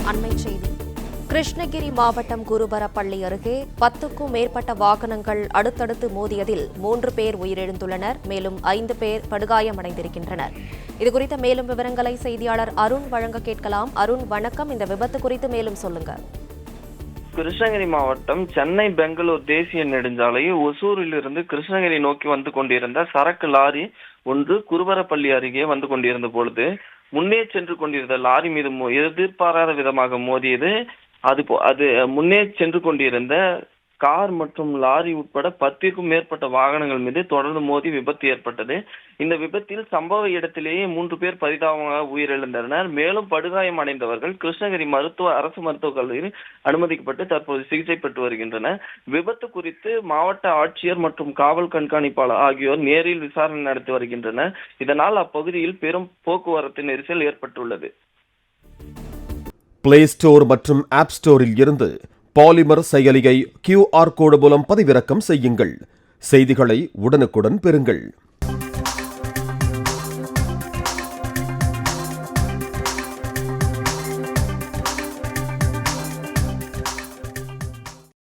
அண்மைச் செய்தி. கிருஷ்ணகிரி மாவட்டம் குருபரப்பள்ளி அருகே 10க்கும் மேற்பட்ட வாகனங்கள் அடுத்தடுத்து மோதியதில் 3 பேர் உயிரிழந்துள்ளனர். மேலும் 5 பேர் படுகாயமடைந்திருக்கின்றனர். இதுகுறித்த மேலும் விவரங்களை செய்தியாளர் அருண் வழங்க கேட்கலாம். அருண், வணக்கம். இந்த விபத்து குறித்து மேலும் சொல்லுங்க. கிருஷ்ணகிரி மாவட்டம் சென்னை பெங்களூர் தேசிய நெடுஞ்சாலையில் ஒசூரிலிருந்து கிருஷ்ணகிரி நோக்கி வந்து கொண்டிருந்த சரக்கு லாரி ஒன்று குருபரப்பள்ளி அருகே வந்து கொண்டிருந்த பொழுது முன்னே சென்று கொண்டிருந்த லாரி மீது எதிர்பாராத விதமாக மோதியது. அது முன்னே சென்று கொண்டிருந்த கார் மற்றும் லாரி உட்பட 10க்கும் மேற்பட்ட வாகனங்கள் மீது தொடர்ந்து மோதி விபத்து ஏற்பட்டது. இந்த விபத்தில் சம்பவ இடத்திலேயே 3 பேர் பரிதாபமாக உயிரிழந்தனர். மேலும் படுகாயம் அடைந்தவர்கள் கிருஷ்ணகிரி அரசு மருத்துவக் கல்லூரியில் அனுமதிக்கப்பட்டு தற்போது சிகிச்சை பெற்று வருகின்றனர். விபத்து குறித்து மாவட்ட ஆட்சியர் மற்றும் காவல் கண்காணிப்பாளர் ஆகியோர் நேரில் விசாரணை நடத்தி வருகின்றனர். இதனால் அப்பகுதியில் பெரும் போக்குவரத்து நெரிசல் ஏற்பட்டுள்ளது. பிளே ஸ்டோர் மற்றும் ஆப் ஸ்டோரில் இருந்து பாலிமர் செயலியை QR கோடு மூலம் பதிவிறக்கம் செய்யுங்கள். செய்திகளை உடனுக்குடன் பெறுங்கள்.